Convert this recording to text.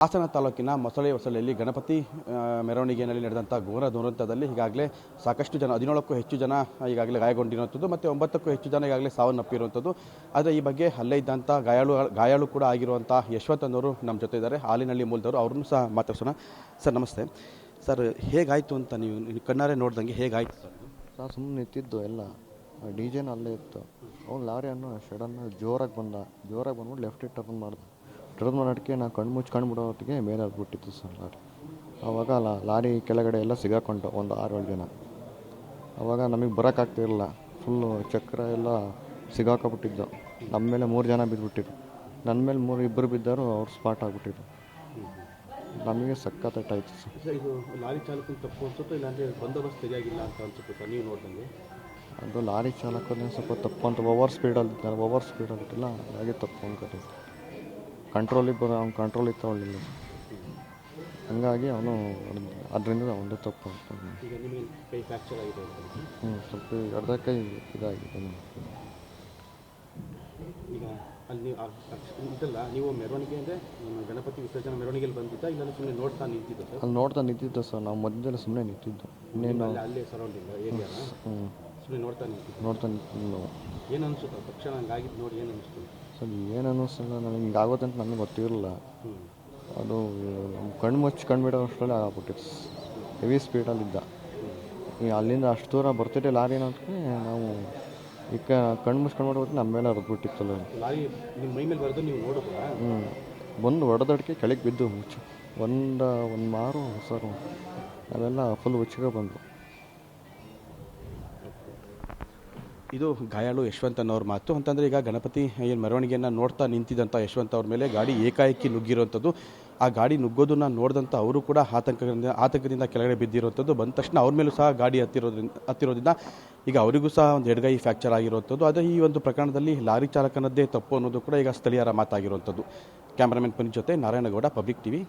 ಹಾಸನ ತಾಲೂಕಿನ ಹೊಸಳ್ಳಿಯಲ್ಲಿ ಗಣಪತಿ ಮೆರವಣಿಗೆಯಲ್ಲಿ ನಡೆದಂಥ ಘೋರ ದುರಂತದಲ್ಲಿ ಈಗಾಗಲೇ ಸಾಕಷ್ಟು ಜನ 17ಕ್ಕೂ ಹೆಚ್ಚು ಜನ ಈಗಾಗಲೇ ಗಾಯಗೊಂಡಿರುವಂಥದ್ದು ಮತ್ತು 9ಕ್ಕೂ ಹೆಚ್ಚು ಜನ ಈಗಾಗಲೇ ಸಾವನ್ನಪ್ಪಿರುವಂಥದ್ದು. ಆದರೆ ಈ ಬಗ್ಗೆ ಅಲ್ಲೇ ಇದ್ದಂಥ ಗಾಯಾಳು ಕೂಡ ಆಗಿರುವಂಥ ಯಶವಂತ್ ಅನ್ನೋರು ನಮ್ಮ ಜೊತೆ ಇದ್ದಾರೆ, ಹಾಲಿನಹಳ್ಳಿ ಮೂಲದವರು. ಅವ್ರನ್ನೂ ಸಹ ಮಾತಾಡ್ಸೋಣ. ಸರ್ ನಮಸ್ತೆ. ಸರ್ ಹೇಗಾಯಿತು ಅಂತ ನೀವು ಕಣ್ಣಾರೆ ನೋಡ್ದಂಗೆ ಹೇಗಾಯಿತು ಸರ್? ಸರ್ ಸುಮ್ಮನೆ ನಿಂತಿದ್ದು ಎಲ್ಲ ಡಿಜೆನ ಅಲ್ಲೇ ಇತ್ತು. ಅವ್ನು ಲಾರಿಯನ್ನು ಶಡನ್ನು ಜೋರಾಗಿ ಬಂದ್ಬಿಟ್ಟು ಲೆಫ್ಟ್ ಟರ್ನ್ ಮಾಡ್ದೆ. ಟರ್ನ್ ಮಾಡೋಕ್ಕೆ ನಾನು ಕಣ್ಣು ಮುಚ್ಕೊಂಡು ಹೊತ್ತಿಗೆ ಮೇಲೆ ಹತ್ಬಿಟ್ಟಿತ್ತು ಸರ್ ಲಾರಿ. ಆವಾಗ ಲಾರಿ ಕೆಳಗಡೆ ಎಲ್ಲ ಸಿಗಾಕೊಂಡು ಒಂದು 6-7 ಜನ. ಆವಾಗ ನಮಗೆ ಬರೋಕ್ಕಾಗ್ತಿರಲಿಲ್ಲ, ಫುಲ್ಲು ಚಕ್ರ ಎಲ್ಲ ಸಿಗಾಕೊಬಿಟ್ಟಿದ್ದು. ನಮ್ಮ ಮೇಲೆ 3 ಜನ ಬಿದ್ದುಬಿಟ್ಟಿದ್ರು, ನನ್ನ ಮೇಲೆ ಇಬ್ಬರು ಬಿದ್ದರು, ಅವ್ರು ಸ್ಪಾಟ್ ಆಗಿಬಿಟ್ಟಿದ್ರು. ನಮಗೆ ಸಖತ್ತಾಯ್ತು ಸರ್. ಇದು ಲಾರಿ ಚಾಲಕನ ತಪ್ಪು ಅನ್ಸುತ್ತೆ, ಇಲ್ಲಾಂದರೆ ಬಂದೋಬಸ್ತ್ ಸರಿಯಾಗಿಲ್ಲ ಅಂತ ಅನ್ಸುತ್ತೆ ಸರ್ ನೀವು ನೋಡ್ದಂಗೆ? ಅದು ಲಾರಿ ಚಾಲಕನೇ ಸ್ವಲ್ಪ ತಪ್ಪು ಅಂತ, ಓವರ್ ಸ್ಪೀಡಲ್ಲಿಟ್ಟಿಲ್ಲ, ಹಾಗೆ ತಪ್ಪು ಅಂದ್ಕೊಟ್ಟಿದ್ದೆ. ಅವ್ನು ಕಂಟ್ರೋಲ್ ತಗೊಳ್ಳಿಲ್ಲ, ಹಂಗಾಗಿ ಅವನು ಅದರಿಂದ ಒಂದೇ ತಪ್ಪು ಅಂತ. ಈಗ ನಿಮಗೆ ಕೈ ಫ್ರ್ಯಾಕ್ಚರ್ ಆಗಿದೆ? ಸ್ವಲ್ಪ ಅರ್ಧ ಕೈ ಇದಾಗಿದೆ. ಈಗ ಅಲ್ಲಿ ಇದಲ್ಲ, ನೀವು ಮೆರವಣಿಗೆ ಅಂದರೆ ಗಣಪತಿ ವಿಸರ್ಜನೆ ಮೆರವಣಿಗೆಯಲ್ಲಿ ಬಂದಿದ್ದ, ಇಲ್ಲ ಸುಮ್ಮನೆ ನೋಡ್ತಾ ನಿಂತಿದ್ದ ಸರ್? ಅಲ್ಲಿ ನೋಡ್ತಾ ನಿಂತಿದ್ದ ಸರ್, ನಾವು ಮಧ್ಯದಲ್ಲಿ ಸುಮ್ಮನೆ ನಿಂತಿದ್ದು. ಇನ್ನೇನು ಅಲ್ಲೇ ಸರೌಂಡಿಂಗ್ ಏರಿಯಾನ ಸುಮ್ಮನೆ ನೋಡ್ತಾ ನಿಂತಿದ್ದು. ಏನು ಅನಿಸುತ್ತೆ ತಕ್ಷಣ ಹಂಗಾಗಿದ್ದು ನೋಡಿ? ಏನು ಅನಿಸ್ತು ಸರ್? ಏನು ಅನ್ನಿಸ್ತಲ್ಲ, ನನಗೆ ಹಿಂಗಾಗುತ್ತೆ ಅಂತ ನನಗೆ ಗೊತ್ತಿರಲಿಲ್ಲ. ಅದು ಕಣ್ಣು ಮುಚ್ಕೊಂಡ್ಬಿಡೋ ಅಷ್ಟರಲ್ಲಿ ಆಗ್ಬಿಟ್ಟಿತ್ತು. ಹೆವಿ ಸ್ಪೀಡಲ್ಲಿದ್ದ. ಈಗ ಅಲ್ಲಿಂದ ಅಷ್ಟು ದೂರ ಬರ್ತಿದ್ದೆ ಲಾರಿ ಅನ್ನೋದಕ್ಕೆ ನಾವು ಈಗ ಕಣ್ಣು ಮುಚ್ಕೊಂಡ್ಬಿಟ್ಟು ನಮ್ಮ ಮೇಲೆ ಹರಿದ್ಬಿಟ್ಟಿತ್ತು ಲಾರಿ. ನಿಮ್ಮ ಮೈ ಮೇಲೆ ಬರೆದು ನೀವು ನೋಡಿದ್ರಾ? ಬಂದು ಹೊಡೆದಡಿಕೆ ಕೆಳಗೆ ಬಿದ್ದು ಒಂದು ಮಾರು ಸರ್, ನಾವೆಲ್ಲ ಫುಲ್ ಹುಚ್ಚಿಗೆ ಬಂದು. ಇದು ಗಾಯಾಳು ಯಶವಂತ್ ಅನ್ನೋರ ಮಾತು. ಅಂತಂದರೆ ಈಗ ಗಣಪತಿ ಮೆರವಣಿಗೆಯನ್ನು ನೋಡ್ತಾ ನಿಂತಿದ್ದಂಥ ಯಶವಂತ್ ಅವ್ರ ಮೇಲೆ ಗಾಡಿ ಏಕಾಏಕಿ ನುಗ್ಗಿರುವಂಥದ್ದು. ಆ ಗಾಡಿ ನುಗ್ಗೋದನ್ನು ನೋಡಿದಂಥ ಅವರು ಕೂಡ ಆತಂಕದಿಂದ ಕೆಳಗಡೆ ಬಿದ್ದಿರುವಂಥದ್ದು. ಬಂದ ತಕ್ಷಣ ಅವ್ರ ಮೇಲೂ ಸಹ ಗಾಡಿ ಹತ್ತಿರೋದ್ರಿಂದ ಈಗ ಅವರಿಗೂ ಸಹ ಒಂದು ಎಡಗೈ ಫ್ರ್ಯಾಕ್ಚರ್ ಆಗಿರುವಂಥದ್ದು. ಆದರೆ ಈ ಒಂದು ಪ್ರಕರಣದಲ್ಲಿ ಲಾರಿ ಚಾಲಕನದ್ದೇ ತಪ್ಪು ಅನ್ನೋದು ಕೂಡ ಈಗ ಸ್ಥಳೀಯರ ಮಾತಾಗಿರುವಂಥದ್ದು. ಕ್ಯಾಮ್ರಾಮನ್ ಪುನೀತ್ ಜೊತೆ ನಾರಾಯಣಗೌಡ, ಪಬ್ಲಿಕ್ ಟಿವಿ,